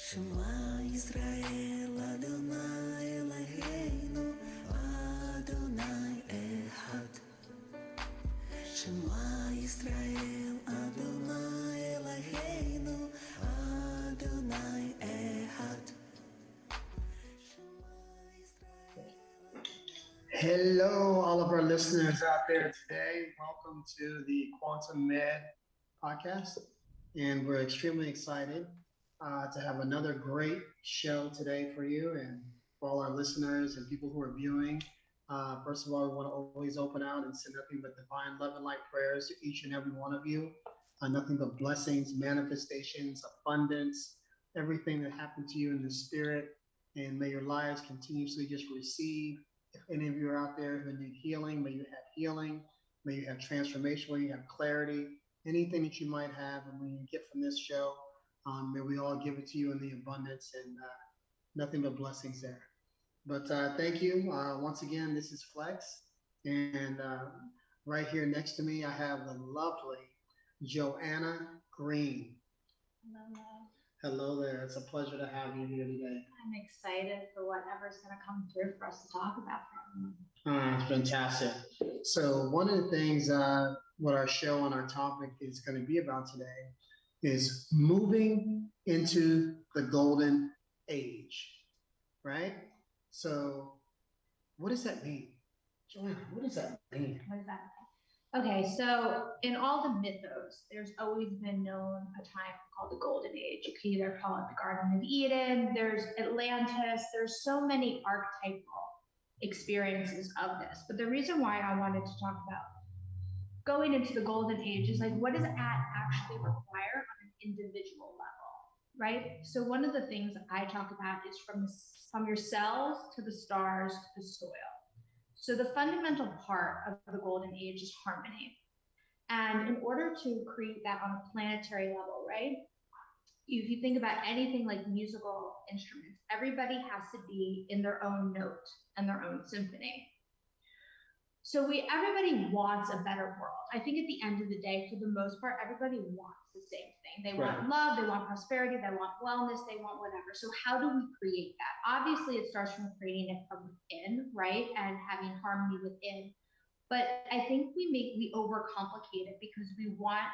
Shema Yisrael Adonai Eloheinu Adonai Echad. Shema Yisrael Adonai Eloheinu Adonai Echad. Hello, all of our listeners out there today. Welcome to the Quantum Med podcast. And we're extremely excited to have another great show today for you and for all our listeners and people who are viewing. First of all, we want to always open out and send nothing but divine love and light prayers to each and every one of you. Nothing but blessings, manifestations, abundance, everything that happened to you in the spirit. And may your lives continuously just receive. If any of you are out there who need healing, may you have healing. May you have transformation, may you have clarity. Anything that you might have and when you get from this show, may we all give it to you in the abundance and nothing but blessings there. But thank you. Once again, this is Flex. And right here next to me, I have the lovely Jonanna Green. Hello. Hello there. It's a pleasure to have you here today. I'm excited for whatever's going to come through for us to talk about. Fantastic. So one of the things, what our show and our topic is going to be about today is moving into the golden age, right? So what does that mean? Joanna, what does that mean? What does that mean? Okay, so in all the mythos, there's always been known a time called the Golden Age. You can either call it the Garden of Eden, there's Atlantis, there's so many archetypal experiences of this. But the reason why I wanted to talk about going into the Golden Age is like, what does that actually require on an individual level, right? So one of the things I talk about is from your cells to the stars to the soil. So the fundamental part of the Golden Age is harmony. And in order to create that on a planetary level, right? If you think about anything like musical instruments, everybody has to be in their own note and their own symphony. So everybody wants a better world. I think at the end of the day, for the most part, everybody wants the same thing. They want love, they want prosperity, they want wellness, they want whatever. So how do we create that? Obviously, it starts from creating it from within, right? And having harmony within. But I think we overcomplicate it because we want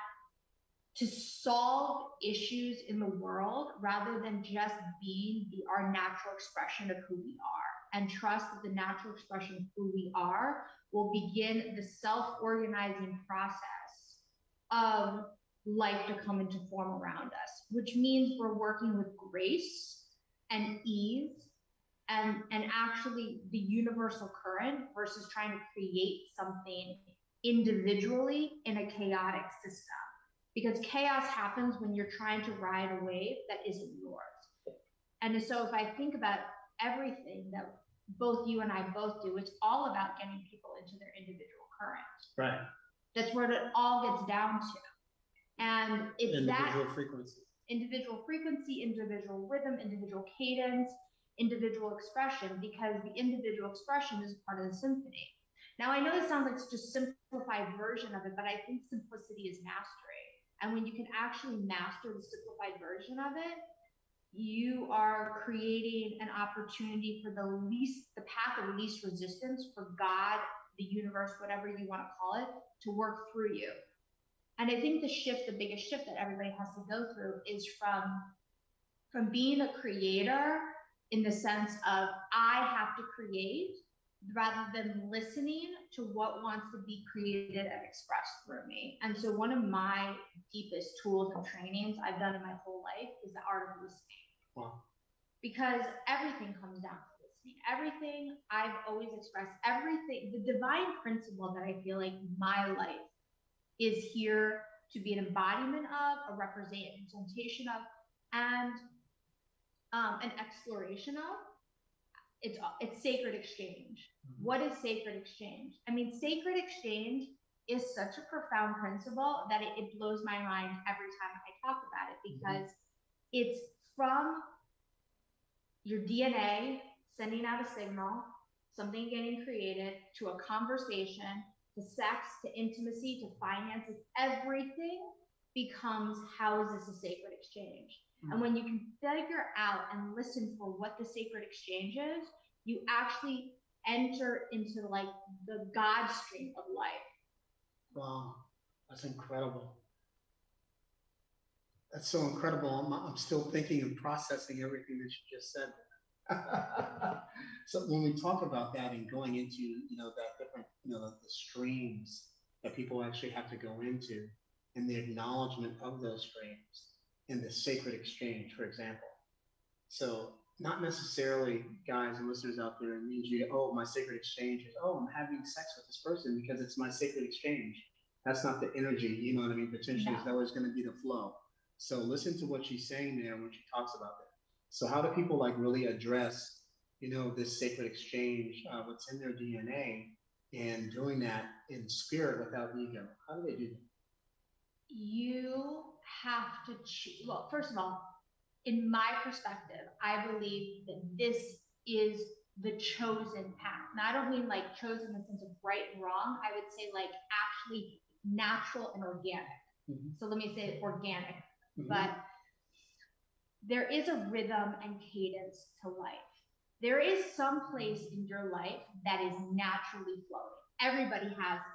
to solve issues in the world rather than just being our natural expression of who we are, and trust that the natural expression of who we are will begin the self-organizing process of life to come into form around us, which means we're working with grace and ease and actually the universal current versus trying to create something individually in a chaotic system. Because chaos happens when you're trying to ride a wave that isn't yours. And so if I think about everything that both you and I both do, it's all about getting people into their individual current. Right. That's where it all gets down to. And it's individual frequency. Individual frequency, individual rhythm, individual cadence, individual expression, because the individual expression is part of the symphony. Now, I know this sounds like such a simplified version of it, but I think simplicity is mastery. And when you can actually master the simplified version of it, you are creating an opportunity for the path of least resistance for God, the universe, whatever you want to call it, to work through you. And I think the biggest shift that everybody has to go through is from being a creator in the sense of I have to create, rather than listening to what wants to be created and expressed through me. And so one of my deepest tools and trainings I've done in my whole life is the art of listening. Wow. Because everything comes down to listening. Everything I've always expressed, everything, the divine principle that I feel like my life is here to be an embodiment of, a representation of, and an exploration of. It's sacred exchange. Mm-hmm. What is sacred exchange? I mean, sacred exchange is such a profound principle that it blows my mind every time I talk about it, because it's from your DNA sending out a signal, something getting created, to a conversation, to sex, to intimacy, to finance. It's everything becomes, how is this a sacred exchange? And when you can figure out and listen for what the sacred exchange is, you actually enter into like the God stream of life. Wow, that's incredible. That's so incredible. I'm still thinking and processing everything that you just said. So when we talk about that and going into, that different, the streams that people actually have to go into and the acknowledgement of those streams and the sacred exchange, for example. So not necessarily, guys and listeners out there, it means my sacred exchange is, I'm having sex with this person because it's my sacred exchange. That's not the energy, you know what I mean? Potentially, No. it's always going to be the flow. So listen to what she's saying there when she talks about that. So how do people like really address, this sacred exchange, what's in their DNA, and doing that in spirit without ego? How do they do that? You have to choose. Well, first of all, in my perspective, I believe that this is the chosen path. Now, I don't mean like chosen in the sense of right and wrong. I would say like actually natural and organic. Mm-hmm. So let me say organic. Mm-hmm. But there is a rhythm and cadence to life. There is some place in your life that is naturally flowing. Everybody has it.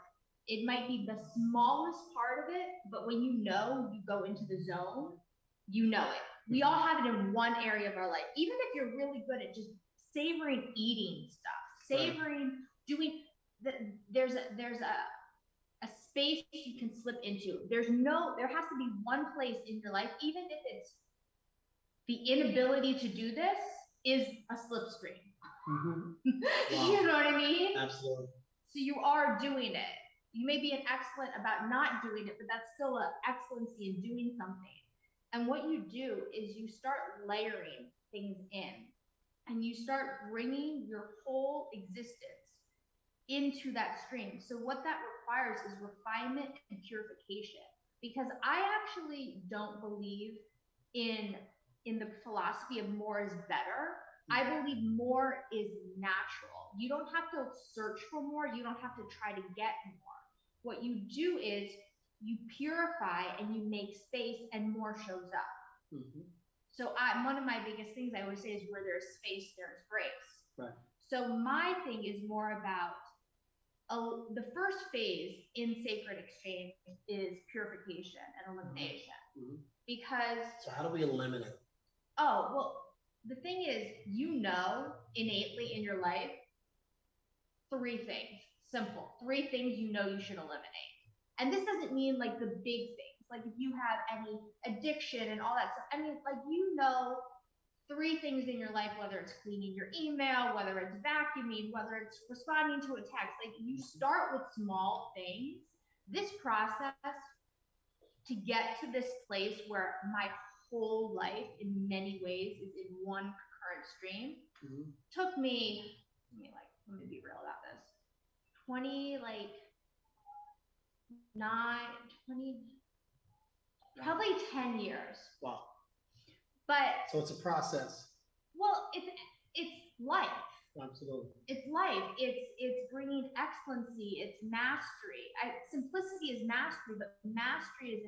It might be the smallest part of it, but when you go into the zone, you know it. We all have it in one area of our life. Even if you're really good at just savoring eating stuff, savoring doing, there's a space you can slip into. There has to be one place in your life, even if it's the inability to do this is a slipstream. Mm-hmm. Wow. You know what I mean? Absolutely. So you are doing it. You may be an excellent about not doing it, but that's still an excellency in doing something. And what you do is you start layering things in, and you start bringing your whole existence into that stream. So what that requires is refinement and purification. Because I actually don't believe in the philosophy of more is better. I believe more is natural. You don't have to search for more. You don't have to try to get more. What you do is you purify and you make space, and more shows up. Mm-hmm. So one of my biggest things I always say is where there's space, there's grace. Right. So my thing is more about the first phase in sacred exchange is purification and elimination. Mm-hmm. Because so how do we eliminate? Oh, well, the thing is, innately in your life, three things, simple, three things you should eliminate. And this doesn't mean like the big things, like if you have any addiction and all that stuff. I mean, like, three things in your life, whether it's cleaning your email, whether it's vacuuming, whether it's responding to a text, like you start with small things. This process to get to this place where my whole life in many ways is in one concurrent stream, mm-hmm. took me, let me be real about this, probably 10 years. Wow. But so it's a process. Well, it's life. Absolutely. It's life. It's bringing excellency. It's mastery. Simplicity is mastery, but mastery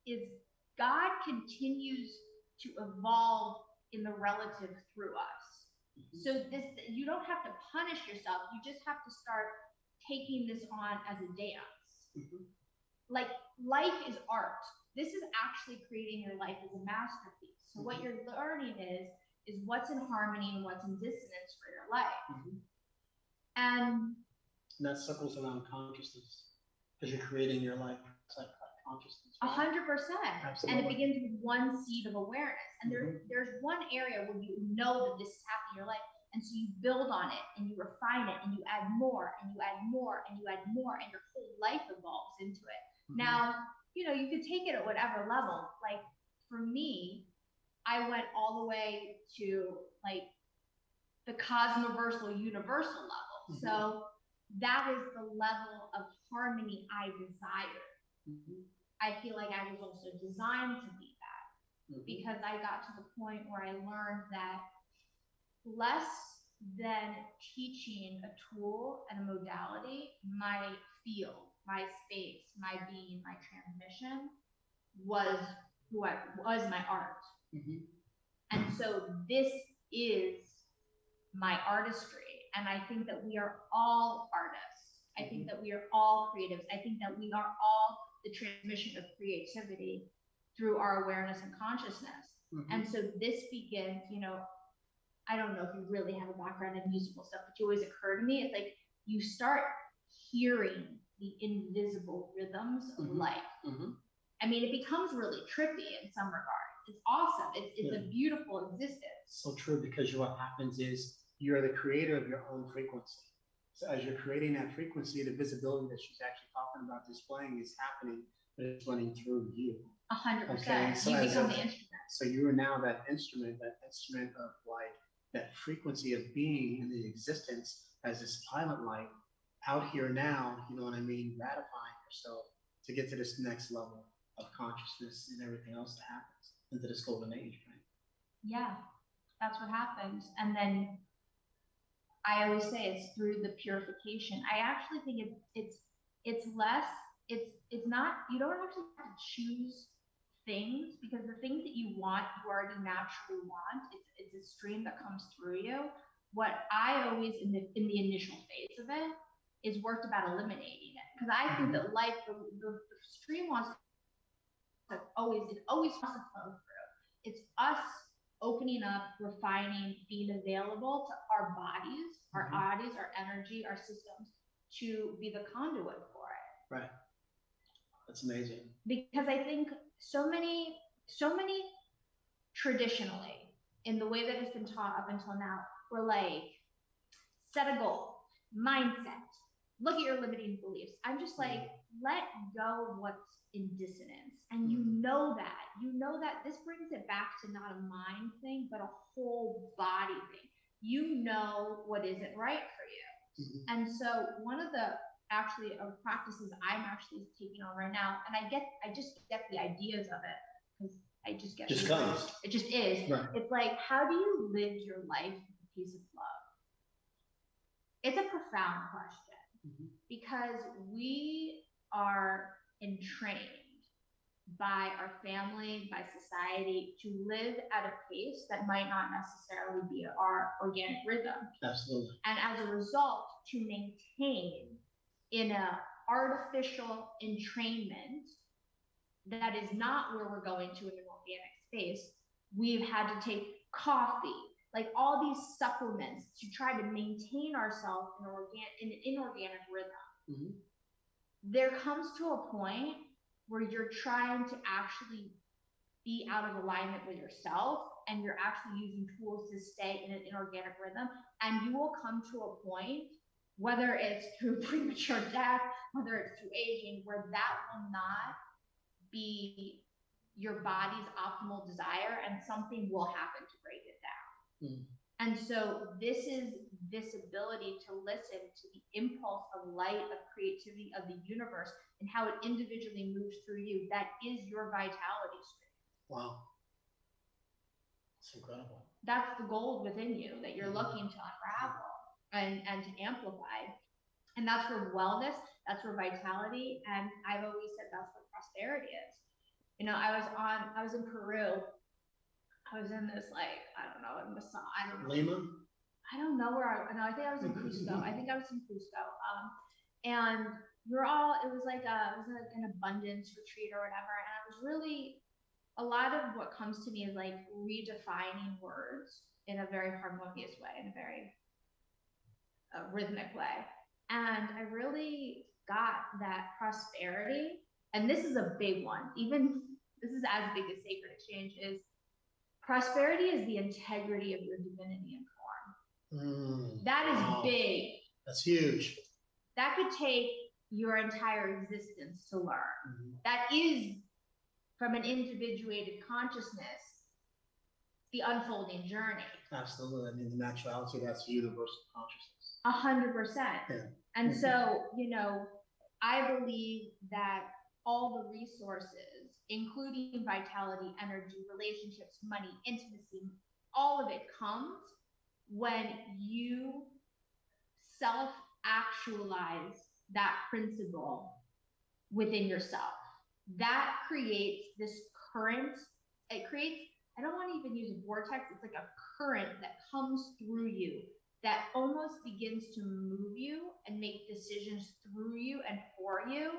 is God continues to evolve in the relative through us. Mm-hmm. So you don't have to punish yourself. You just have to start taking this on as a dance. Mm-hmm. Like life is art. This is actually creating your life as a masterpiece. So mm-hmm. what you're learning is what's in harmony and what's in dissonance for your life. Mm-hmm. And that circles around consciousness, because you're creating your life like consciousness. 100%. Absolutely. And it begins with one seed of awareness. And mm-hmm. there's one area where you know that this is happening in your life. And so you build on it and you refine it and you add more and you add more and you add more, and your whole life evolves into it. Mm-hmm. Now, you could take it at whatever level. Like for me, I went all the way to like the cosmoversal universal level. Mm-hmm. So that is the level of harmony I desire. Mm-hmm. I feel like I was also designed to be that, mm-hmm. because I got to the point where I learned that less than teaching a tool and a modality, my field, my space, my being, my transmission was who I was, my art. Mhm. And so this is my artistry. And I think that we are all artists. I think that we are all creatives. I think that we are all the transmission of creativity through our awareness and consciousness. Mhm. And so this begins, I don't know if you really have a background in musical stuff, but you always occur to me. It's like you start hearing the invisible rhythms of life. I mean, it becomes really trippy in some regards. It's awesome. It's a beautiful existence. So true, because what happens is you're the creator of your own frequency. So as you're creating that frequency, the visibility that she's actually talking about displaying is happening, but it's running through you. 100%. So you become the instrument. So you are now that instrument of like that frequency of being in the existence as this pilot light out here now, you know what I mean, ratifying yourself to get to this next level of consciousness and everything else that happens into this golden age, right? Yeah, that's what happens. And then I always say it's through the purification. I actually think it's less, it's not, you don't actually have to choose things, because the things that you want, you already naturally want. It's a stream that comes through you. What I always in the initial phase of it is worked about eliminating it, because I think that life, the stream wants to always wants to flow through. It's us opening up, refining, being available to our bodies, our energy, our systems, to be the conduit for it. Right. That's amazing. Because I think so many traditionally, in the way that it's been taught up until now, we're like, set a goal, mindset, look at your limiting beliefs. I'm just like, let go of what's in dissonance. And you know that this brings it back to not a mind thing, but a whole body thing. You know what isn't right for you. And so one of the practices I'm actually taking on right now, and I just get the ideas of it, because I just get it just is. Right. It's like, how do you live your life with a piece of love? It's a profound question, because we are entrained by our family, by society, to live at a pace that might not necessarily be our organic rhythm. Absolutely. And as a result, to maintain in an artificial entrainment that is not where we're going to in an organic space, we've had to take coffee, like all these supplements, to try to maintain ourselves in an inorganic rhythm. There comes to a point where you're trying to actually be out of alignment with yourself, and you're actually using tools to stay in an inorganic rhythm, and you will come to a point, whether it's through premature death, whether it's through aging, where that will not be your body's optimal desire, and something will happen to break it down. And so this is this ability to listen to the impulse of light, of creativity, of the universe, and how it individually moves through you. That is your vitality stream. Wow. It's incredible. That's the gold within you that you're looking to unravel and to amplify. And that's where wellness, that's where vitality, and I've always said that's where prosperity is. I was in Peru. I was in this, like, I don't know, Lima? I don't know where I think I was in Cusco. And it was like an abundance retreat or whatever. And I was really, a lot of what comes to me is like redefining words in a very harmonious way, in a very rhythmic way. And I really got that prosperity, and this is a big one, even this is as big as sacred exchange is, prosperity is the integrity of your divinity and form. That is big. That's huge. That could take your entire existence to learn. That is, from an individuated consciousness, the unfolding journey. Absolutely. I mean, the naturality, that's universal consciousness. 100%. Yeah. And so, I believe that all the resources, including vitality, energy, relationships, money, intimacy, all of it comes when you self-actualize that principle within yourself. that creates this current. It creates, I don't want to even use a vortex, it's like a current that comes through you that almost begins to move you and make decisions through you and for you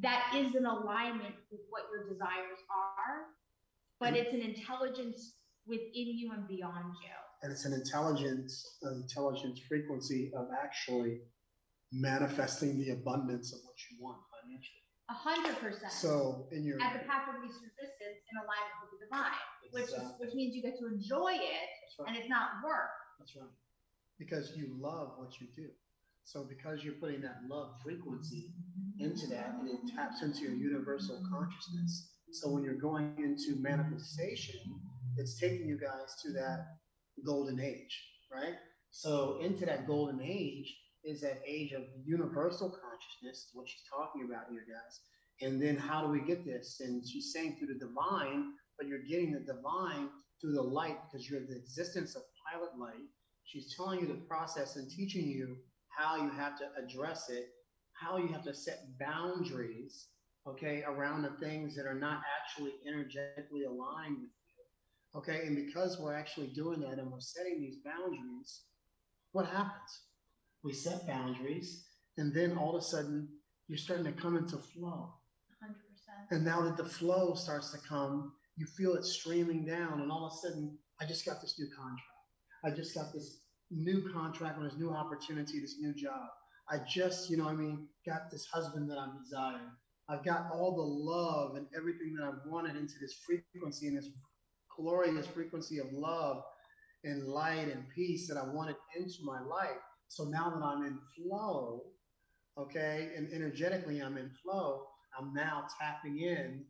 that is in alignment with what your desires are, but it's an intelligence within you and beyond you. And it's an intelligence frequency of actually manifesting the abundance of what you want financially. 100%. So in your at the path of least resistance in alignment with the divine, which means you get to enjoy it, right. and it's not work. That's right. Because you love what you do. So because you're putting that love frequency into that, and it taps into your universal consciousness. So when you're going into manifestation, it's taking you guys to that golden age, right? So into that golden age is that age of universal consciousness, what she's talking about here, guys. And then how do we get this? And she's saying through the divine, but you're getting the divine through the light because you're the existence of pilot light. She's telling you the process and teaching you how you have to address it, how you have to set boundaries, okay, around the things that are not actually energetically aligned with you, okay? And because we're actually doing that and we're setting these boundaries, what happens? We set boundaries, and then all of a sudden, you're starting to come into flow. 100%. And now that the flow starts to come, you feel it streaming down, and all of a sudden, I just got this new contract. I just got this new contract or this new opportunity, this new job. I just, got this husband that I'm desiring. I've got all the love and everything that I've wanted into this frequency and this glorious frequency of love and light and peace that I wanted into my life. So now that I'm in flow, okay, and energetically I'm in flow, I'm now tapping in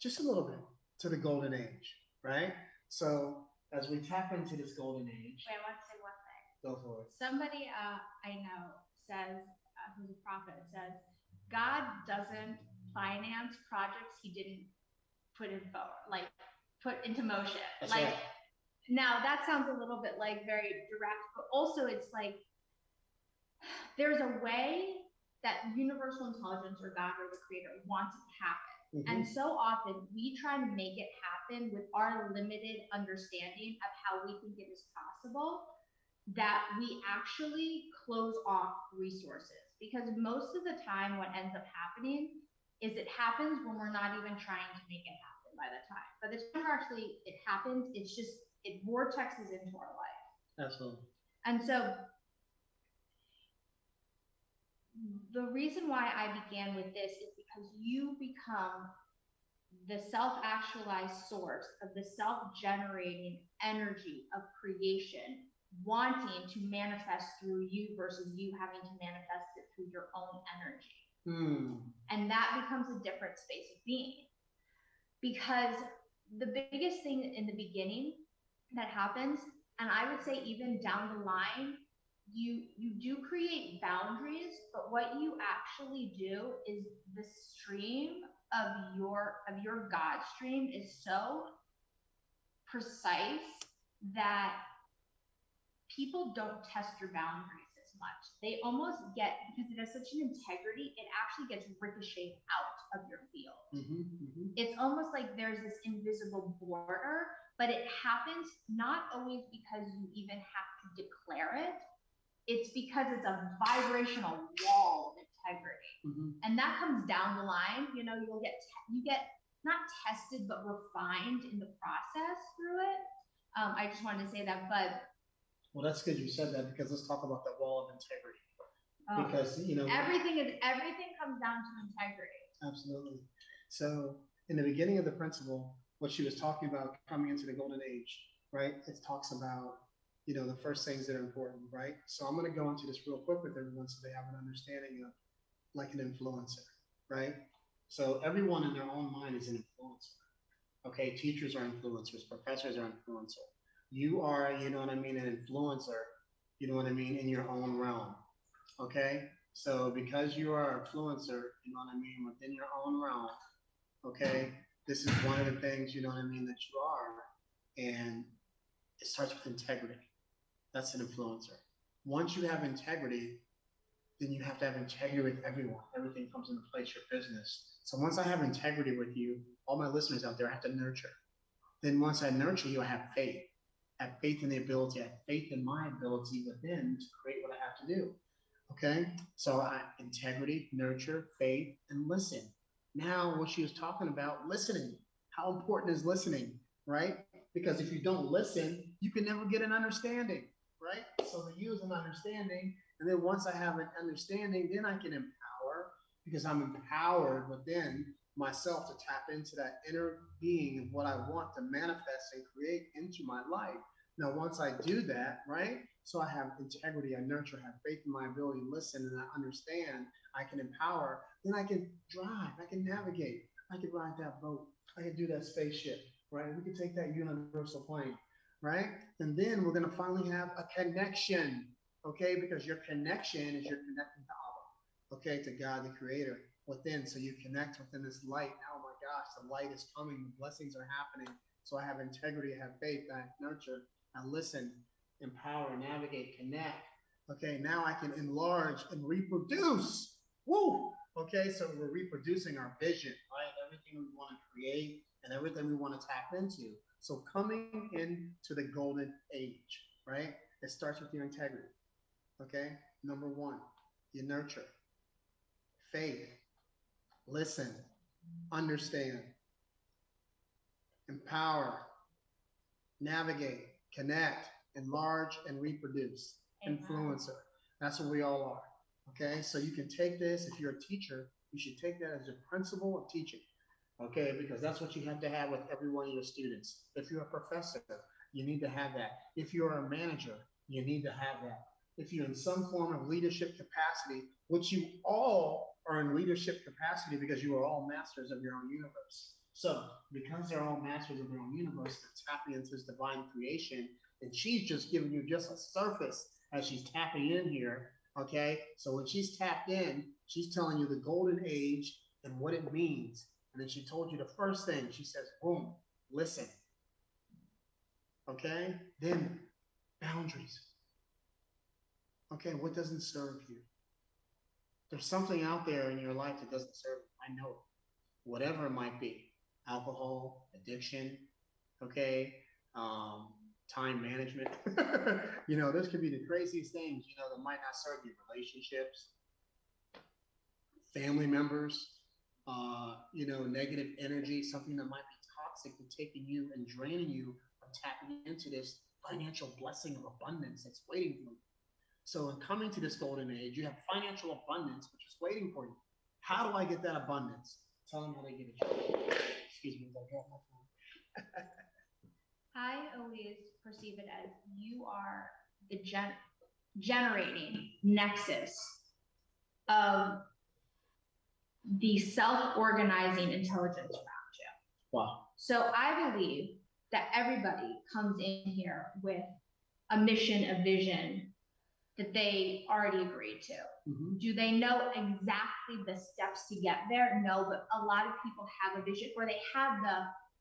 just a little bit to the golden age, right? So as we tap into this golden age. Wait, I want to say one thing. Go for it. Somebody I know says, who's a prophet, says, God doesn't finance projects he didn't put into motion. That's right. Now that sounds a little bit like very direct, but also it's like, there's a way that universal intelligence or God or the creator wants it to happen. Mm-hmm. And so often we try to make it happen with our limited understanding of how we think it is possible, that we actually close off resources. Because most of the time what ends up happening is it happens when we're not even trying to make it happen by the time. By the time actually it happens, it's just, it vortexes into our life. Absolutely. And so the reason why I began with this is because you become the self-actualized source of the self-generating energy of creation, wanting to manifest through you versus you having to manifest it through your own energy. And that becomes a different space of being. Because the biggest thing in the beginning that happens, and I would say even down the line, you do create boundaries, but what you actually do is the stream of your God stream is so precise that people don't test your boundaries as much. They almost get, because it has such an integrity, it actually gets ricocheted out of your field. Mm-hmm, mm-hmm. It's almost like there's this invisible border, but it happens not always because you even have to declare it. It's because it's a vibrational wall of integrity. Mm-hmm. And that comes down the line. You get not tested, but refined in the process through it. I just wanted to say that, but. Well, that's good you said that, because let's talk about that wall of integrity. Because, everything comes down to integrity. Absolutely. So in the beginning of the principle, what she was talking about coming into the golden age, right? It talks about the first things that are important, right? So I'm going to go into this real quick with everyone so they have an understanding of like an influencer, right? So everyone in their own mind is an influencer. Okay, teachers are influencers, professors are influencers. You are, an influencer, in your own realm. Okay? So because you are an influencer, within your own realm, okay, this is one of the things, that you are. And it starts with integrity. That's an influencer. Once you have integrity, then you have to have integrity with everyone. Everything comes into place, your business. So once I have integrity with you, all my listeners out there, I have to nurture. Then once I nurture you, I have faith. I have faith in the ability, I have faith in my ability within to create what I have to do. Okay? So integrity, nurture, faith, and listen. Now, what she was talking about, listening. How important is listening, right? Because if you don't listen, you can never get an understanding, right? So the use an understanding, and then once I have an understanding, then I can empower because I'm empowered within myself to tap into that inner being of what I want to manifest and create into my life. Now, once I do that, right? So I have integrity, I nurture, I have faith in my ability to listen, and I understand, I can empower, then I can drive, I can navigate, I can ride that boat, I can do that spaceship, right? We can take that universal plane, right? And then we're gonna finally have a connection, okay? Because your connection is you're connecting to Allah, okay, to God, the creator within. So you connect within this light. Oh my gosh, the light is coming, the blessings are happening. So I have integrity, I have faith, I nurture, I listen, empower, navigate, connect. Okay, now I can enlarge and reproduce. Woo! Okay, so we're reproducing our vision, right? Everything we want to create and everything we want to tap into. So coming into the golden age, right? It starts with your integrity. Okay, number one, you nurture, faith, listen, understand, empower, navigate, connect, enlarge, and reproduce. Influencer. That's what we all are. Okay, so you can take this. If you're a teacher, you should take that as a principle of teaching. Okay, because that's what you have to have with every one of your students. If you're a professor, you need to have that. If you're a manager, you need to have that. If you're in some form of leadership capacity, which you all are in leadership capacity because you are all masters of your own universe. So, because they're all masters of their own universe, they're tapping into this divine creation, and she's just giving you just a surface as she's tapping in here. Okay, so when she's tapped in, she's telling you the golden age and what it means. And then she told you the first thing. She says, boom, listen. Okay, then boundaries. Okay, what doesn't serve you? There's something out there in your life that doesn't serve you. I know it. Whatever it might be, alcohol, addiction, okay, time management. You know, those could be the craziest things, you know, that might not serve you. Relationships, family members, you know, negative energy, something that might be toxic and taking you and draining you from tapping into this financial blessing of abundance that's waiting for you. So in coming to this golden age, you have financial abundance, which is waiting for you. How do I get that abundance? Tell them how they get it. Excuse me, I got my phone. I always perceive it as you are the generating nexus of the self-organizing intelligence around you. Wow. So I believe that everybody comes in here with a mission, a vision that they already agreed to. Mm-hmm. Do they know exactly the steps to get there? No, but a lot of people have a vision, or they have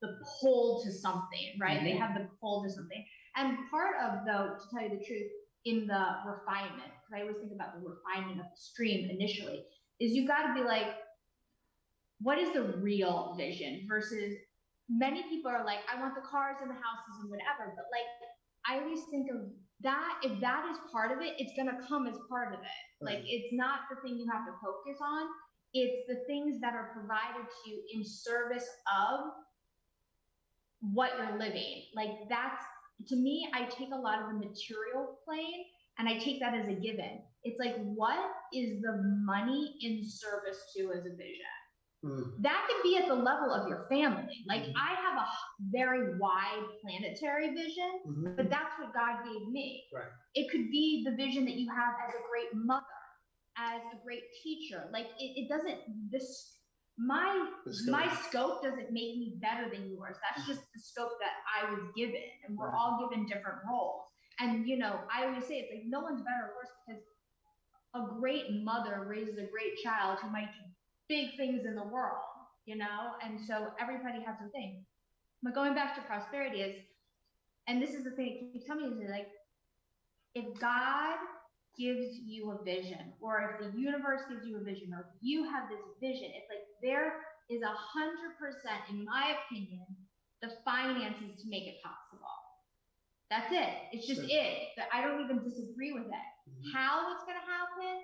the pull to something, right? Mm-hmm. They have the pull to something. And part of, though, to tell you the truth, in the refinement, because I always think about the refinement of the stream initially, is you got to be like, what is the real vision versus many people are like, I want the cars and the houses and whatever, but like, I always think of that, if that is part of it, it's going to come as part of it. Right. Like, it's not the thing you have to focus on. It's the things that are provided to you in service of what you're living. Like, that's, to me, I take a lot of the material plane and I take that as a given. It's like, what is the money in service to as a vision? That could be at the level of your family. Like, I have a very wide planetary vision, but that's what God gave me. Right. It could be the vision that you have as a great mother, as a great teacher. Like, it doesn't, my scope doesn't make me better than yours. That's just the scope that I was given, and we're all given different roles. And, you know, I always say, it's like, no one's better or worse, because a great mother raises a great child who might do big things in the world, you know? And so everybody has a thing. But going back to prosperity is, and this is the thing it keeps telling me, is like, if God gives you a vision, or if the universe gives you a vision, or if you have this vision, it's like there is 100%, in my opinion, the finances to make it possible. That's it. It's just it. But I don't even disagree with it. How it's gonna happen,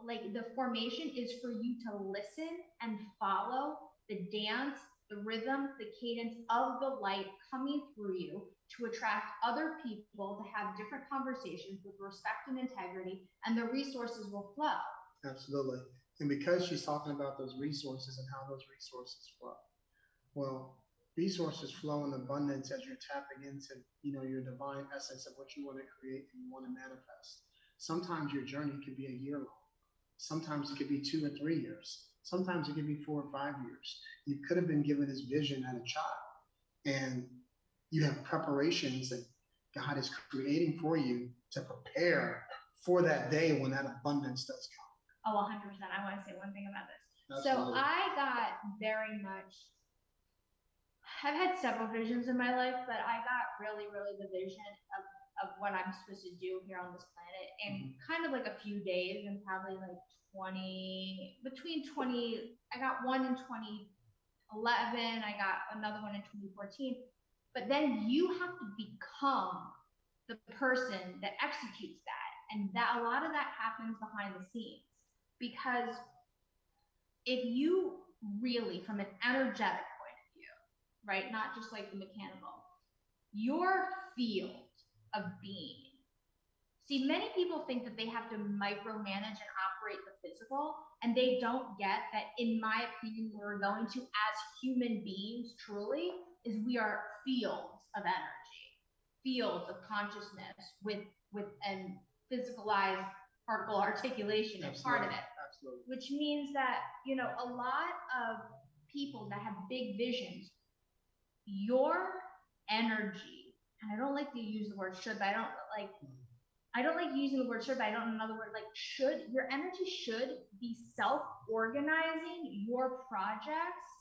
like the formation is for you to listen and follow the dance, the rhythm, the cadence of the light coming through you to attract other people to have different conversations with respect and integrity, and the resources will flow. Absolutely. And because she's talking about those resources and how those resources flow, well, resources flow in abundance as you're tapping into, your divine essence of what you want to create and you want to manifest. Sometimes your journey could be a year long. Sometimes it could be 2 or 3 years. Sometimes it could be 4 or 5 years. You could have been given this vision as a child, and you have preparations that God is creating for you to prepare for that day when that abundance does come. Oh, 100%. I want to say one thing about this. Absolutely. So I got very much, I've had several visions in my life, but I got really, really the vision of what I'm supposed to do here on this planet in kind of like a few days, and probably like I got one in 2011, I got another one in 2014. But then you have to become the person that executes that. And that a lot of that happens behind the scenes. Because if you really, from an energetic point of view, right, not just like the mechanical, your field of being. See, many people think that they have to micromanage and operate the physical, and they don't get that, in my opinion, we're going to, as human beings, truly, is we are fields of energy, fields of consciousness with and physicalized particle articulation is part of it. Absolutely. Which means that, a lot of people that have big visions, your energy, and I don't like to use the word should, but I don't like using the word should, but I don't know another word, like should, your energy should be self-organizing your projects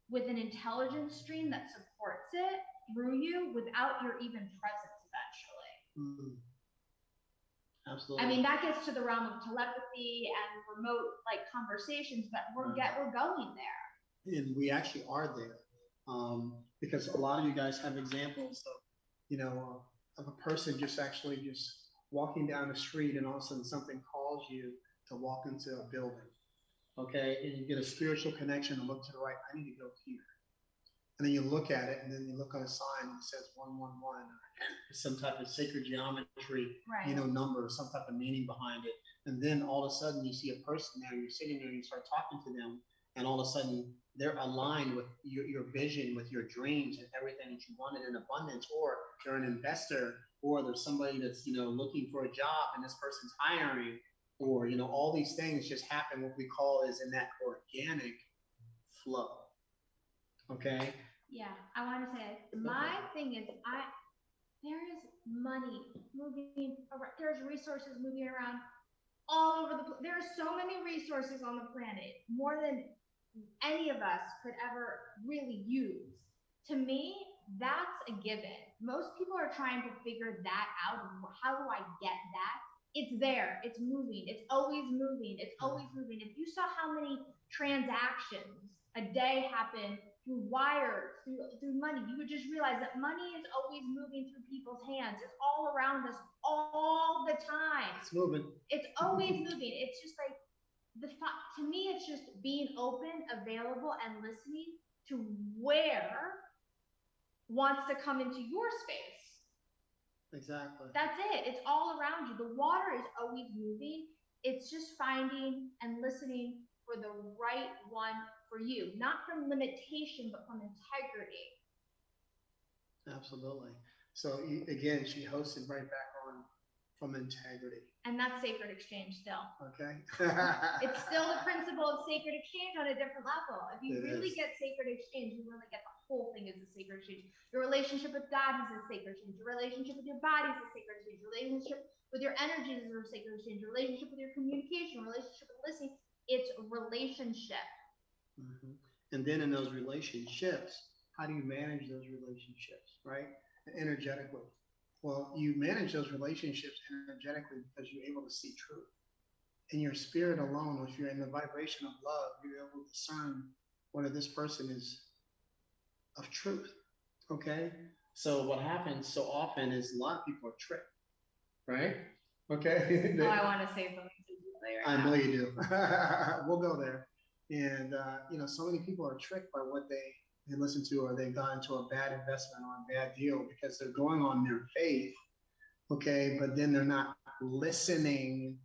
with an intelligence stream that supports it through you without your even presence eventually. Absolutely. I mean, that gets to the realm of telepathy and remote conversations, but we're going there. And we actually are there, because a lot of you guys have examples of a person just walking down the street, and all of a sudden something calls you to walk into a building. Okay, and you get a spiritual connection and look to the right. I need to go here. And then you look at it, and then you look on a sign and it says 111, or some type of sacred geometry, number, or some type of meaning behind it. And then all of a sudden you see a person there, you're sitting there, and you start talking to them, and all of a sudden they're aligned with your vision, with your dreams, and everything that you wanted in abundance. Or you're an investor, or there's somebody that's looking for a job, and this person's hiring, or all these things just happen. What we call is in that organic flow. Okay. Yeah, I want to say my thing is there is money moving around, there's resources moving around all over the place. There are so many resources on the planet, more than any of us could ever really use. To me, that's a given. Most people are trying to figure that out. How do I get that? It's there. It's moving. It's always moving. It's always moving. If you saw how many transactions a day happen through wires, through money, you would just realize that money is always moving through people's hands. It's all around us all the time. It's moving. It's always moving. It's just like to me, it's just being open, available, and listening to where wants to come into your space. Exactly. That's it. It's all around you. The water is always moving. It's just finding and listening for the right one for you, not from limitation, but from integrity. Absolutely. So again, she hosted right back on from integrity. And that's sacred exchange still. Okay. It's still the principle of sacred exchange on a different level. If you really get sacred exchange, you really get the whole thing is a sacred exchange. Your relationship with God is a sacred exchange. Your relationship with your body is a sacred exchange. Your relationship with your energies is a sacred exchange. Your relationship with your communication, relationship with listening, it's a relationship. And then in those relationships, how do you manage those relationships, right? Energetically. Well, you manage those relationships energetically because you're able to see truth. In your spirit alone, if you're in the vibration of love, you're able to discern whether this person is of truth. Okay? So what happens so often is a lot of people are tricked, right? Okay? Oh, I want to say something specifically right I now. know you do. We'll go there. And so many people are tricked by what they listen to, or they've gone into a bad investment or a bad deal because they're going on their faith, okay, but then they're not listening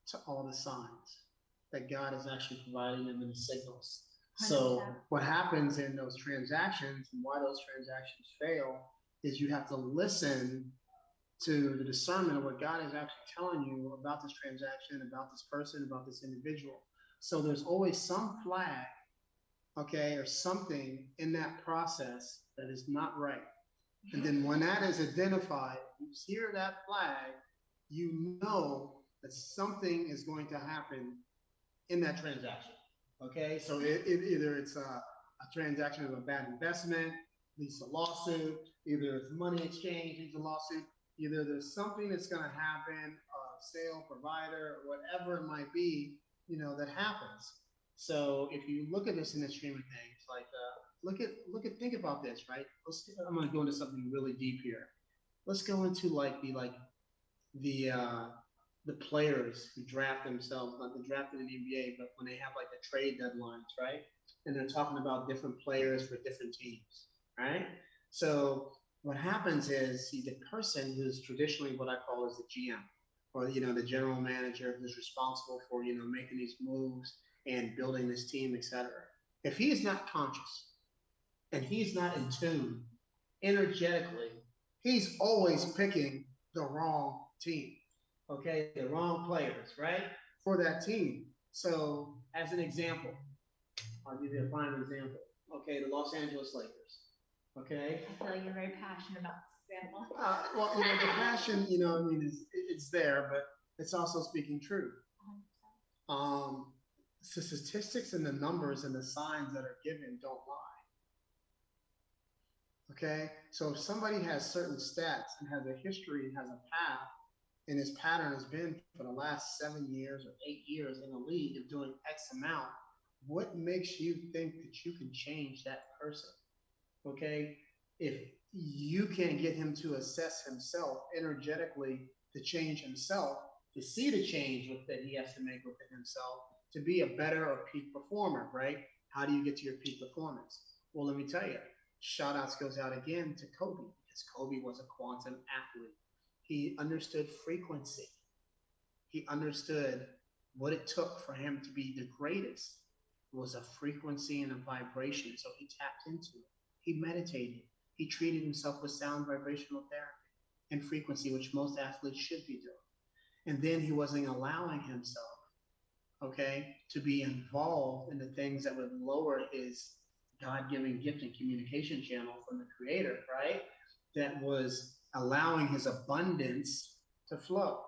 to all the signs that God is actually providing them in the signals. So 100%. what happens in those transactions and why those transactions fail is you have to listen to the discernment of what God is actually telling you about this transaction, about this person, about this individual. So there's always some flag, okay, or something in that process that is not right. And then when that is identified, you hear that flag, you know that something is going to happen in that transaction. Okay, so either it's a transaction of a bad investment, leads to lawsuit, either it's money exchange, leads to lawsuit, either there's something that's going to happen, sale, provider, whatever it might be, that happens. So if you look at this in the stream of things, like think about this, right? I'm going to go into something really deep here. Let's go into the the players who draft themselves, not the draft in the NBA, but when they have like the trade deadlines, right? And they're talking about different players for different teams, right? So what happens is the person who's traditionally what I call is the GM, or the general manager who's responsible for making these moves and building this team, etc. If he is not conscious and he's not in tune energetically, he's always picking the wrong team, okay? The wrong players, right? For that team. So, as an example, I'll give you a prime example. Okay, the Los Angeles Lakers. Okay. I feel like you're very passionate about this example. Well, the passion, it's there, but it's also speaking truth. 100%. The statistics and the numbers and the signs that are given don't lie. Okay, so if somebody has certain stats and has a history and has a path, and his pattern has been for the last 7 years or 8 years in the league of doing X amount, what makes you think that you can change that person? Okay, if you can't get him to assess himself energetically, to change himself, to see the change that he has to make within himself, to be a better or peak performer, right? How do you get to your peak performance? Well, let me tell you, shout outs goes out again to Kobe, because Kobe was a quantum athlete. He understood frequency. He understood what it took for him to be the greatest was a frequency and a vibration. So he tapped into it. He meditated. He treated himself with sound vibrational therapy and frequency, which most athletes should be doing. And then he wasn't allowing himself, okay, to be involved in the things that would lower his God-given gift and communication channel from the creator, right? That was allowing his abundance to flow.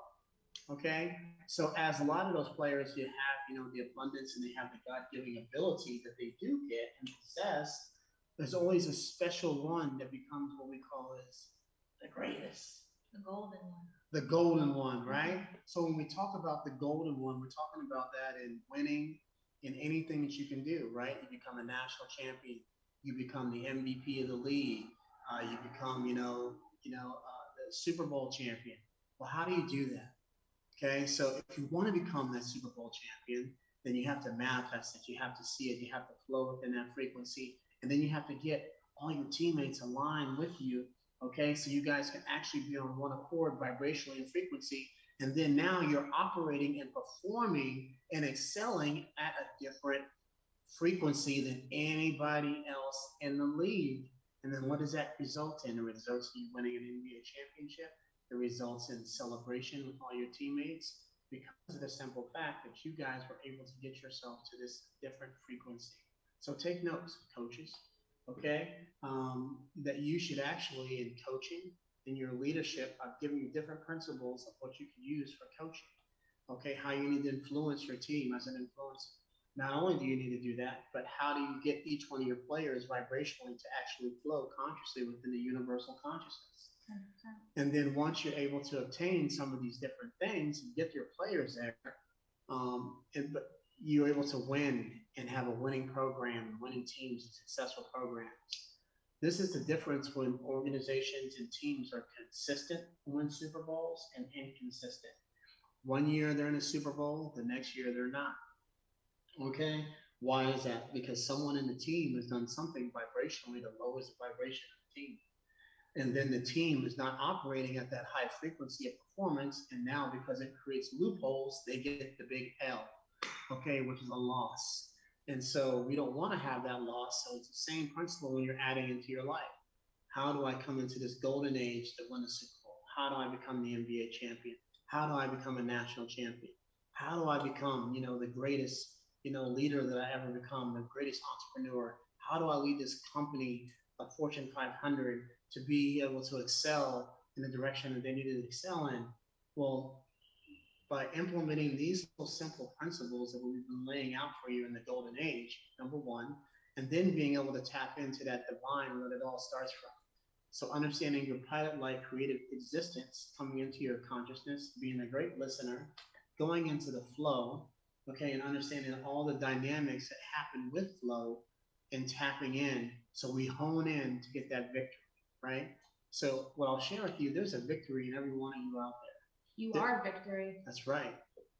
Okay. So as a lot of those players, you have, the abundance and they have the God-given ability that they do get and possess, there's always a special one that becomes what we call as the greatest. The golden one. The golden one, right? So when we talk about the golden one, we're talking about that in winning in anything that you can do, right? You become a national champion, you become the MVP of the league, you become, the Super Bowl champion. Well, how do you do that? Okay, so if you want to become that Super Bowl champion, then you have to manifest it. You have to see it. You have to flow within that frequency, and then you have to get all your teammates aligned with you. Okay, so you guys can actually be on one accord vibrationally and frequency, and then now you're operating and performing and excelling at a different frequency than anybody else in the league. And then what does that result in? It results in you winning an NBA championship. It results in celebration with all your teammates because of the simple fact that you guys were able to get yourself to this different frequency. So take notes, coaches, okay? That you should actually, in coaching, in your leadership, I've given you different principles of what you can use for coaching. Okay, how you need to influence your team as an influencer. Not only do you need to do that, but how do you get each one of your players vibrationally to actually flow consciously within the universal consciousness? 100%. And then once you're able to obtain some of these different things and get your players there, but you're able to win and have a winning program, winning teams, and successful programs. This is the difference when organizations and teams are consistent and win Super Bowls and inconsistent. One year they're in a Super Bowl, the next year they're not. Okay? Why is that? Because someone in the team has done something vibrationally that lowers the vibration of the team. And then the team is not operating at that high frequency of performance. And now, because it creates loopholes, they get the big L, okay, which is a loss. And so we don't want to have that loss. So it's the same principle when you're adding into your life. How do I come into this golden age to win a Super Bowl? How do I become the NBA champion? How do I become a national champion? How do I become, the greatest, leader that I ever become, the greatest entrepreneur? How do I lead this company, a Fortune 500, to be able to excel in the direction that they needed to excel in? Well, by implementing these little simple principles that we've been laying out for you in the golden age, number one, and then being able to tap into that divine where it all starts from. So understanding your pilot light creative existence, coming into your consciousness, being a great listener, going into the flow, okay, and understanding all the dynamics that happen with flow and tapping in. So we hone in to get that victory, right? So what I'll share with you, there's a victory in every one of you out there. You are victory. That's right.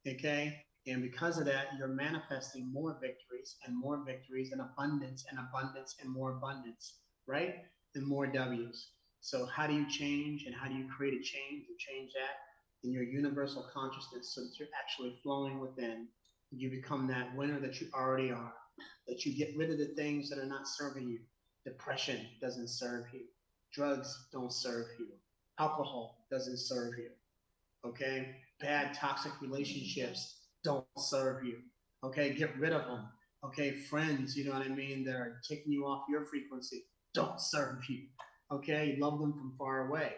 Okay. And because of that, you're manifesting more victories and abundance and more abundance, right? And more W's. So how do you change and how do you create a change or change that in your universal consciousness so that you're actually flowing within? You become that winner that you already are, that you get rid of the things that are not serving you. Depression doesn't serve you. Drugs don't serve you. Alcohol doesn't serve you. Okay? Bad toxic relationships don't serve you. Okay? Get rid of them. Okay? Friends, you know what I mean, that are taking you off your frequency don't serve you. Okay? Love them from far away.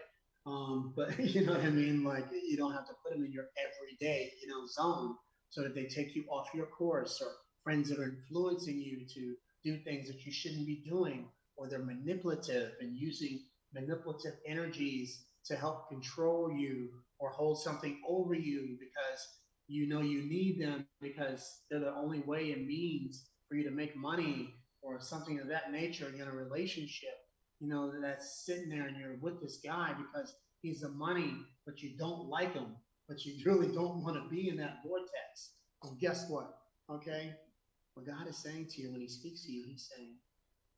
But you know what I mean? Like you don't have to put them in your everyday, zone so that they take you off your course, or friends that are influencing you to do things that you shouldn't be doing, or they're manipulative and using manipulative energies to help control you or hold something over you because you need them because they're the only way and means for you to make money or something of that nature in a relationship, that's sitting there and you're with this guy because he's the money, but you don't like him, but you really don't want to be in that vortex. Well, guess what? Okay? What God is saying to you when he speaks to you, he's saying,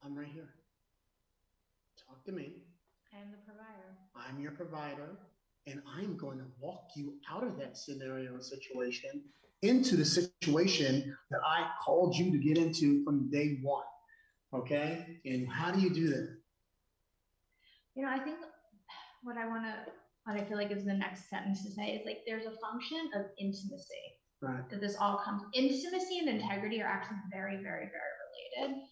I'm right here. Talk to me. I am the provider. I'm your provider, and I'm going to walk you out of that scenario and situation into the situation that I called you to get into from day one. Okay? And how do you do that? I think what I feel like is the next sentence to say is like there's a function of intimacy. Right. That this all comes. Intimacy and integrity are actually very, very, very related.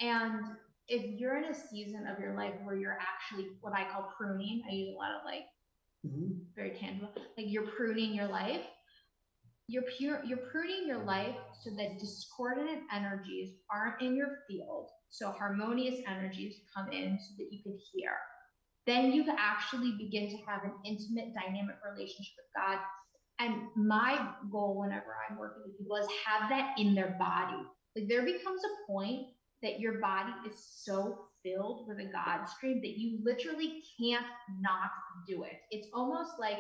And if you're in a season of your life where you're actually what I call pruning, I use a lot of very tangible, like you're pruning your life. You're pruning your life so that discordant energies aren't in your field. So harmonious energies come in so that you can hear. Then you can actually begin to have an intimate, dynamic relationship with God. And my goal whenever I'm working with people is have that in their body. Like there becomes a point that your body is so filled with a God stream that you literally can't not do it. It's almost like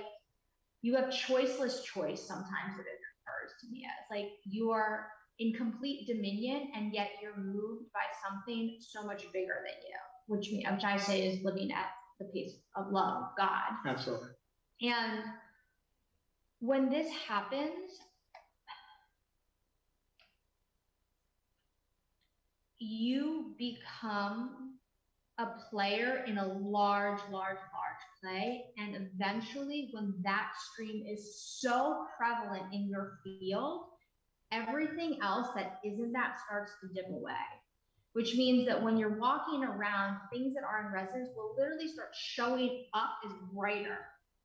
you have choiceless choice sometimes it occurs to me as like you are in complete dominion and yet you're moved by something so much bigger than you, which I say is living at the pace of love of God. Absolutely. And when this happens, you become a player in a large play. And eventually, when that stream is so prevalent in your field, everything else that isn't that starts to dip away. Which means that when you're walking around, things that are in resonance will literally start showing up as brighter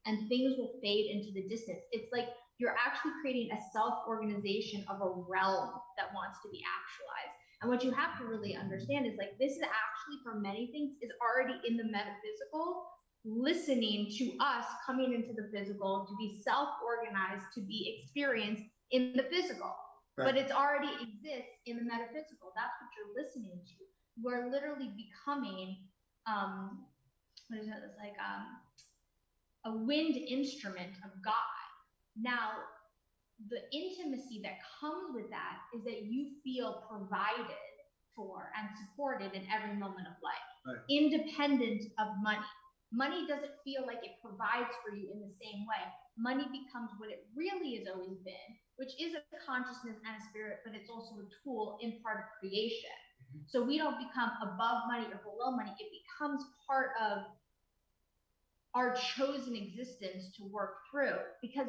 and things will fade into the distance. It's like you're actually creating a self-organization of a realm that wants to be actualized. And what you have to really understand is like, this is actually for many things is already in the metaphysical, listening to us coming into the physical to be self-organized, to be experienced in the physical. Right. But it's already exists in the metaphysical. That's what you're listening to. We're literally becoming, what is it? It's like a wind instrument of God. Now, the intimacy that comes with that is that you feel provided for and supported in every moment of life, right, independent of money. Money doesn't feel like it provides for you in the same way. Money becomes what it really has always been, which is a consciousness and a spirit, but it's also a tool in part of creation. Mm-hmm. So we don't become above money or below money. It becomes part of our chosen existence to work through. Because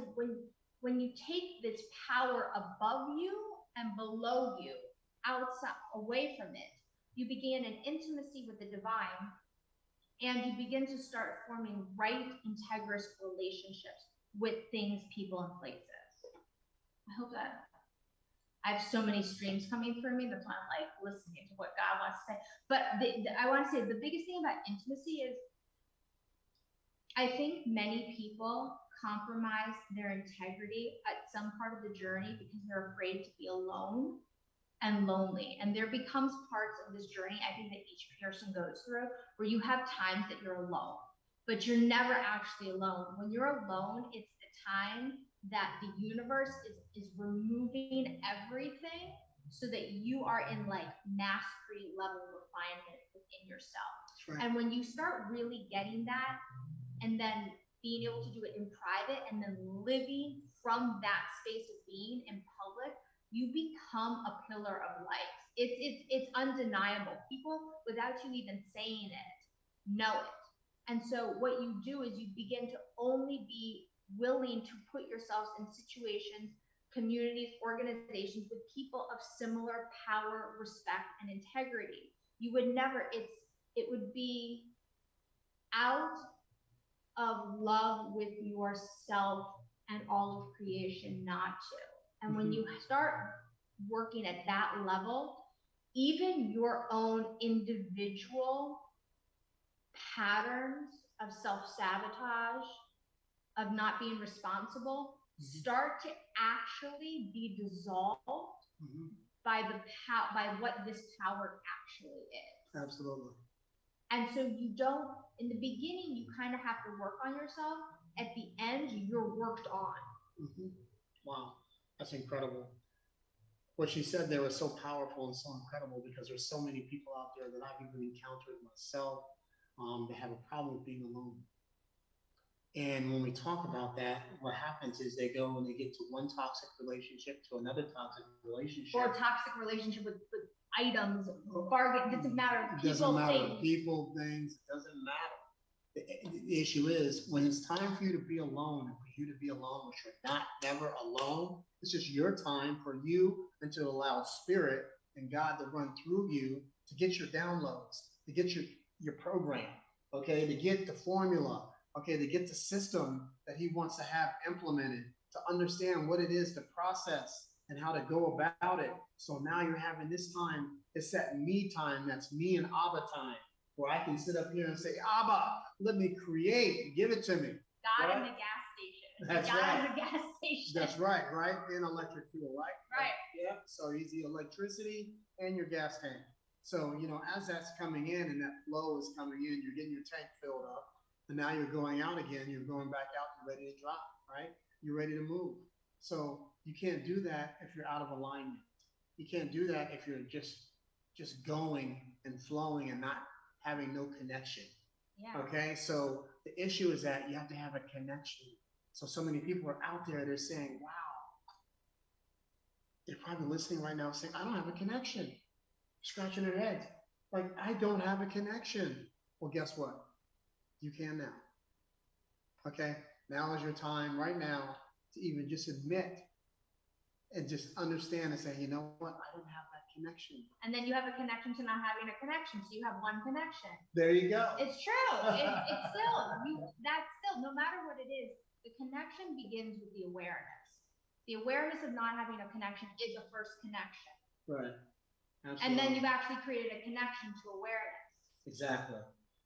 when you take this power above you and below you, outside, away from it, you begin an intimacy with the divine, and you begin to start forming right, integrous relationships with things, people, and places. I hope that I have so many streams coming through me. That's why I'm like listening to what God wants to say. But I want to say the biggest thing about intimacy is I think many people compromise their integrity at some part of the journey because they're afraid to be alone and lonely. And there becomes parts of this journey, I think, that each person goes through where you have times that you're alone, but you're never actually alone. When you're alone, it's the time that the universe is removing everything so that you are in like mastery level refinement within yourself. Right. And when you start really getting that, and then being able to do it in private and then living from that space of being in public, you become a pillar of light. It's undeniable. People, without you even saying it, know it. And so what you do is you begin to only be willing to put yourselves in situations, communities, organizations with people of similar power, respect, and integrity. You would never, it would be out of love with yourself and all of creation not to. And when you start working at that level, even your own individual patterns of self-sabotage, of not being responsible, start to actually be dissolved by what this power actually is. Absolutely. And so you don't, in the beginning, you kind of have to work on yourself. At the end, you're worked on. Mm-hmm. Wow, that's incredible. What she said there was so powerful and so incredible because there's so many people out there that I've even encountered myself that have a problem with being alone. And when we talk about that, what happens is they go and they get to one toxic relationship to another toxic relationship. Or a toxic relationship with items, bargain, it doesn't matter. It doesn't matter. People, things, it doesn't matter. The issue is when it's time for you to be alone and for you to be alone, which you're not never alone, it's just your time for you and to allow spirit and God to run through you to get your downloads, to get your program, okay, to get the formula, okay, to get the system that he wants to have implemented, to understand what it is to process and how to go about it. So now you're having this time, it's that me time, that's me and Abba time, where I can sit up here and say, Abba, let me create, give it to me. God right? In the gas station. That's God right. In the gas station. That's right, right? And electric fuel, right? Right. Yeah, so he's the electricity and your gas tank. So, as that's coming in and that flow is coming in, you're getting your tank filled up. And now you're going out again, you're going back out, you're ready to drop, right? You're ready to move. So you can't do that if you're out of alignment. You can't do that if you're just going and flowing and not having no connection. Yeah. Okay, so the issue is that you have to have a connection. So many people are out there, they're saying, wow, they're probably listening right now saying, I don't have a connection. Scratching their heads. Like, I don't have a connection. Well, guess what? You can now. Okay, now is your time right now to even just admit and just understand and say, you know what, I don't have that connection. And then you have a connection to not having a connection, so you have one connection. There you go. It's true. It's still, that's still, no matter what it is, the connection begins with the awareness. The awareness of not having a connection is a first connection. Right. Absolutely. And then you've actually created a connection to awareness. Exactly.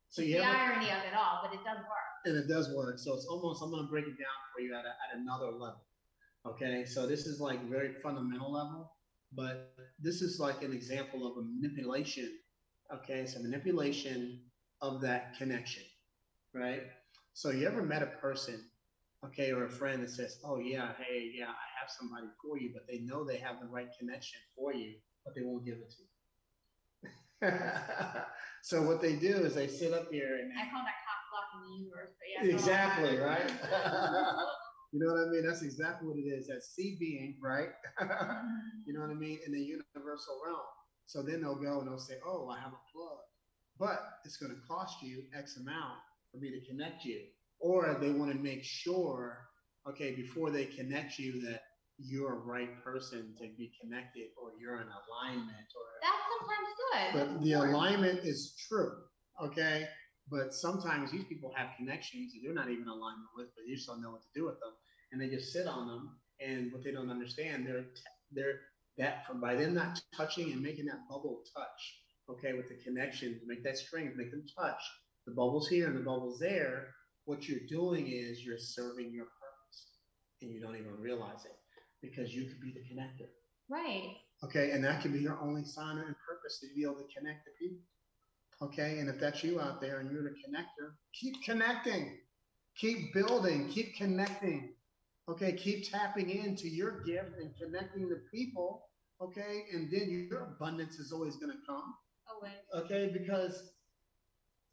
So it's you the have irony of it all, but it does work. And it does work. So it's almost, I'm going to break it down for you at another level. Okay. So this is like very fundamental level, but this is like an example of a manipulation. Okay. So manipulation of that connection, right? So you ever met a person, okay, or a friend that says, oh yeah, hey, yeah, I have somebody for you, but they know they have the right connection for you, but they won't give it to you. So what they do is they sit up here and I call that cock blocking the universe, but yeah. exactly, right? You know what I mean? That's exactly what it is. That C being, right? You know what I mean? In the universal realm. So then they'll go and they'll say, oh, I have a plug, but it's going to cost you X amount for me to connect you. Or they want to make sure, okay, before they connect you, that you're a right person to be connected, or you're in alignment, or that's sometimes good. but the alignment is true, okay? But sometimes these people have connections that they're not even in alignment with, but you just don't know what to do with them, and they just sit on them. And what they don't understand, they're that from by them not touching and making that bubble touch, okay, with the connection, make that string, make them touch. The bubble's here and the bubble's there. What you're doing is you're serving your purpose, and you don't even realize it because you could be the connector. Right. Okay, and that can be your only sign and purpose to be able to connect the people. Okay, and if that's you out there and you're the connector, keep connecting, keep building, keep connecting. Okay, keep tapping into your gift and connecting the people. Okay, and then your abundance is always going to come. Always. Okay, because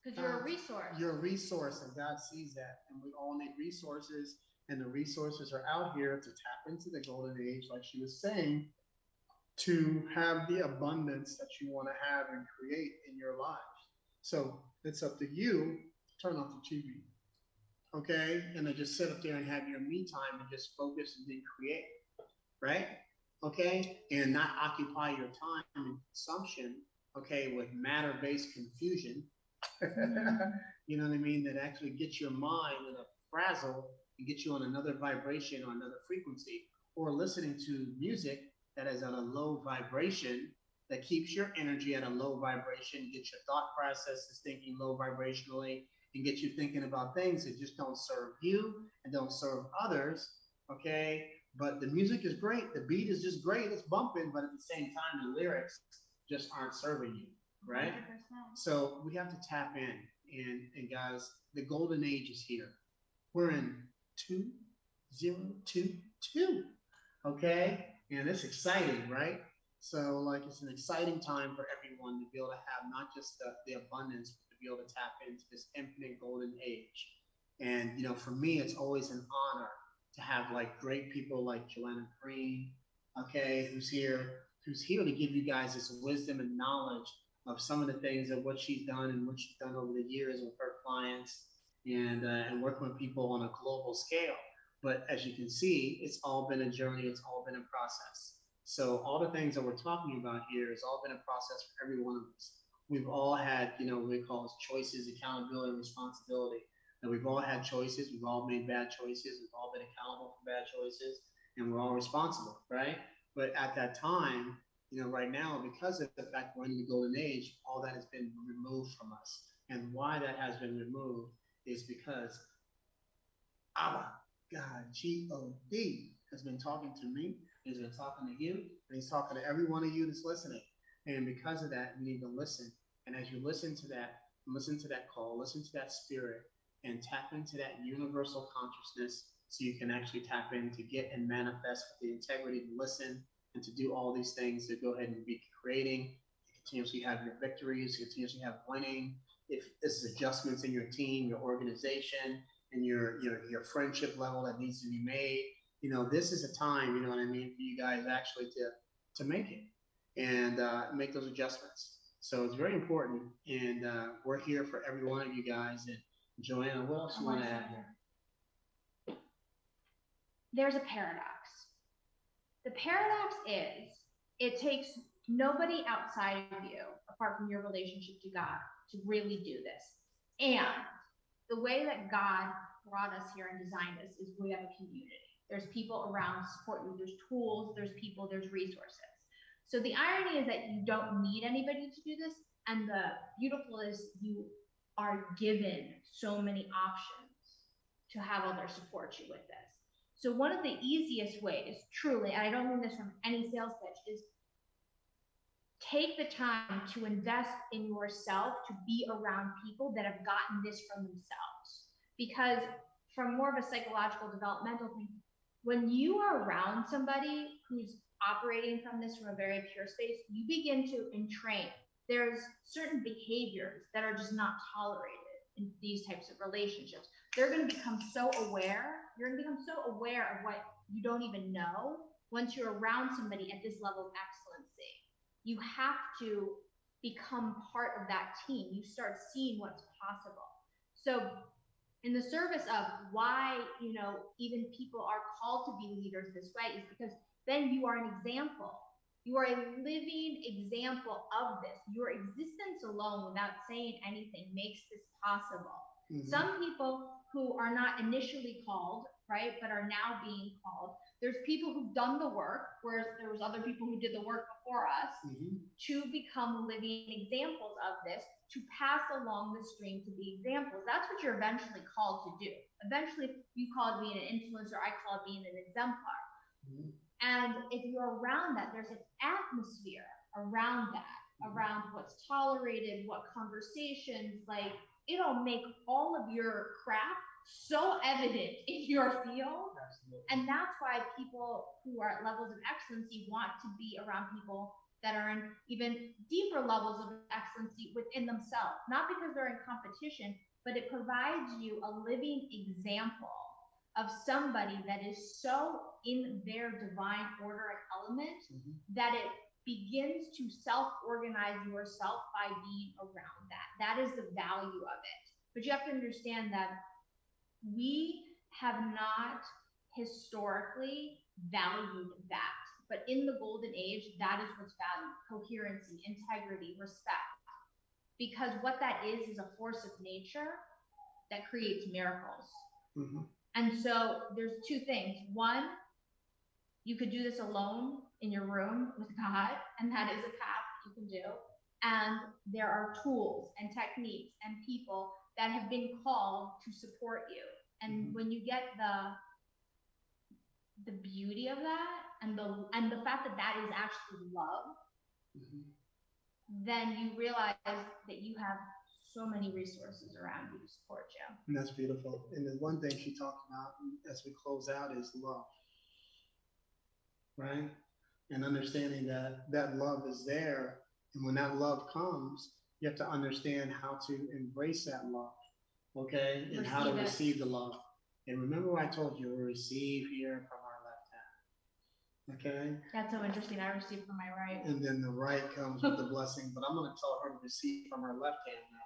you're a resource. You're a resource, and God sees that, and we all need resources, and the resources are out here to tap into the golden age, like she was saying, to have the abundance that you want to have and create in your life. So it's up to you to turn off the TV, okay? And then just sit up there and have your me time and just focus and then create, right? Okay? And not occupy your time in consumption, okay, with matter-based confusion. You know what I mean? That actually gets your mind in a frazzle and get you on another vibration or another frequency, or listening to music that is at a low vibration that keeps your energy at a low vibration, gets your thought processes thinking low vibrationally, and get you thinking about things that just don't serve you and don't serve others. Okay, but the music is great, the beat is just great, it's bumping, but at the same time the lyrics just aren't serving you, right? 100%. So we have to tap in, and guys, the golden age is here. We're in 2022. Okay, and it's exciting, right? So like it's an exciting time for everyone to be able to have not just the abundance, but to be able to tap into this infinite golden age. And you know, for me, it's always an honor to have like great people like Jonanna Green, okay, who's here to give you guys this wisdom and knowledge of some of the things of what she's done and what she's done over the years with her clients, and working with people on a global scale. But as you can see, it's all been a journey, it's all been a process. So all the things that we're talking about here has all been a process for every one of us. We've all had, you know, what we call choices, accountability, and responsibility. And we've all had choices, we've all made bad choices, we've all been accountable for bad choices, and we're all responsible, right? But at that time, you know, right now, because of the fact we're in the golden age, all that has been removed from us. And why that has been removed is because our God, G-O-D, has been talking to me, he's been talking to you, and he's talking to every one of you that's listening. And because of that, you need to listen. And as you listen to that call, listen to that spirit, and tap into that universal consciousness so you can actually tap in to get and manifest with the integrity to listen and to do all these things, to go ahead and be creating, to continuously have your victories, to continuously have winning. If this is adjustments in your team, your organization, and your friendship level that needs to be made, you know, this is a time, you know what I mean, for you guys actually to make it and make those adjustments. So it's very important, and we're here for every one of you guys. And Joanna, what else you want to add here? There's a paradox. The paradox is it takes nobody outside of you, apart from your relationship to God, to really do this. And the way that God brought us here and designed us is we have a community. There's people around to support you. There's tools, there's people, there's resources. So the irony is that you don't need anybody to do this. And the beautiful is you are given so many options to have others support you with this. So one of the easiest ways, truly, and I don't mean this from any sales pitch, is take the time to invest in yourself, to be around people that have gotten this from themselves. Because from more of a psychological developmental thing, when you are around somebody who's operating from this from a very pure space, you begin to entrain. There's certain behaviors that are just not tolerated in these types of relationships. They're going to become so aware. You're going to become so aware of what you don't even know once you're around somebody at this level of excellency. You have to become part of that team. You start seeing what's possible. So in the service of why, even people are called to be leaders this way is because then you are an example. You are a living example of this. Your existence alone, without saying anything, makes this possible. Mm-hmm. Some people who are not initially called, right, but are now being called. There's people who've done the work, whereas there was other people who did the work before us, mm-hmm. to become living examples of this, to pass along the stream to be examples. That's what you're eventually called to do. Eventually, you call it being an influencer, I call it being an exemplar. Mm-hmm. And if you're around that, there's an atmosphere around that, around what's tolerated, what conversations, like, it'll make all of your crap so evident in your field. Absolutely. And that's why people who are at levels of excellency want to be around people that are in even deeper levels of excellency within themselves, not because they're in competition, but it provides you a living example of somebody that is so in their divine order and element, mm-hmm. that it begins to self-organize yourself by being around that. That is the value of it. But you have to understand that we have not historically valued that. But in the golden age, that is what's valued: coherency, integrity, respect. Because what that is a force of nature that creates miracles. Mm-hmm. And so there's two things. One, you could do this alone in your room with God, and that is a path you can do. And there are tools and techniques and people that have been called to support you. And mm-hmm. when you get the beauty of that and the fact that that is actually love, mm-hmm. then you realize that you have so many resources around you to support you. And that's beautiful. And the one thing she talked about as we close out is love, right? And understanding that that love is there. And when that love comes, you have to understand how to embrace that love, okay? And how to receive the love. And remember what I told you, we receive here from our left hand, okay? That's so interesting. I receive from my right. And then the right comes with the blessing, but I'm going to tell her to receive from her left hand now.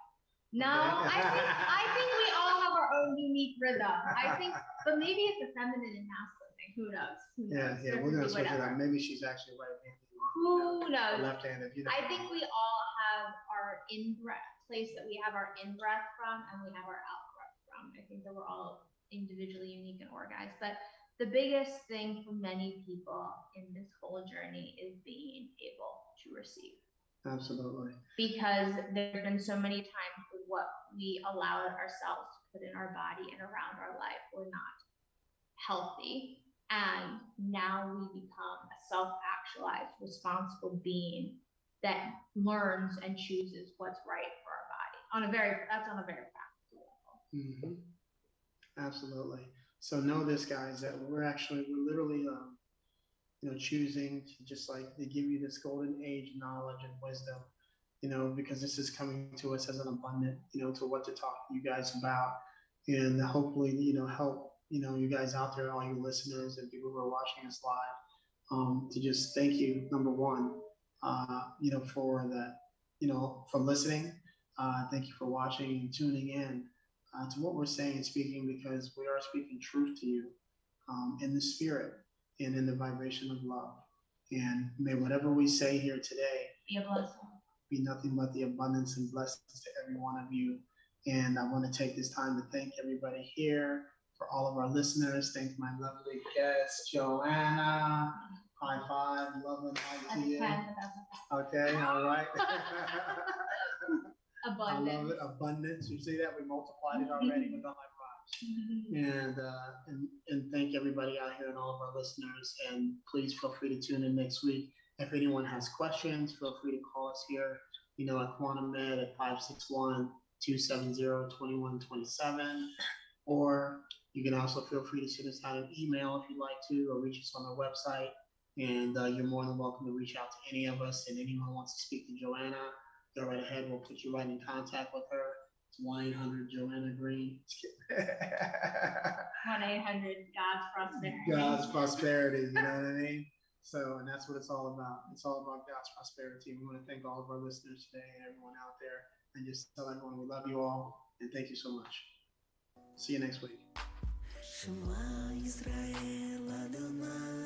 No, okay? I think we all have our own unique rhythm. I think, but maybe it's a feminine and masculine thing. Who knows? Yeah, we're gonna switch it up. Maybe she's actually right-handed. Who knows? Left-handed. I think we all have our in-breath place that we have our in-breath from, and we have our out-breath from. I think that we're all individually unique and organized. But the biggest thing for many people in this whole journey is being able to receive. Absolutely. Because there have been so many times with what we allow ourselves to put in our body and around our life were not healthy. And now we become a self-actualized, responsible being that learns and chooses what's right for our body. That's on a very practical level. Mm-hmm. Absolutely. So know this, guys, that we're literally choosing to just like to give you this golden age knowledge and wisdom, because this is coming to us as an abundant, to what to talk to you guys about, and hopefully, help, you guys out there, all you listeners and people who are watching us live, to just thank you, number one, for that, for listening. Thank you for watching and tuning in to what we're saying and speaking, because we are speaking truth to you in the spirit and in the vibration of love. And may whatever we say here today be nothing but the abundance and blessings to every one of you. And I want to take this time to thank everybody here, for all of our listeners. Thank my lovely guest, Jonanna High five, love and light to That's you. 10, but that's Okay, all right. abundance. I love it. Abundance. You see that? We multiplied it already with the high fives. And thank everybody out here and all of our listeners. And please feel free to tune in next week. If anyone has questions, feel free to call us here, at Quantum Med at 561-270-2127. Or you can also feel free to send us out an email if you'd like to, or reach us on our website. And you're more than welcome to reach out to any of us. And anyone wants to speak to Jonanna, go right ahead. We'll put you right in contact with her. It's 1-800-Jonanna Green. 1-800 God's prosperity. God's prosperity, you know what I mean? So, and that's what it's all about. It's all about God's prosperity. We want to thank all of our listeners today and everyone out there, and just tell everyone we love you all and thank you so much. See you next week. Shema Yisrael Adonai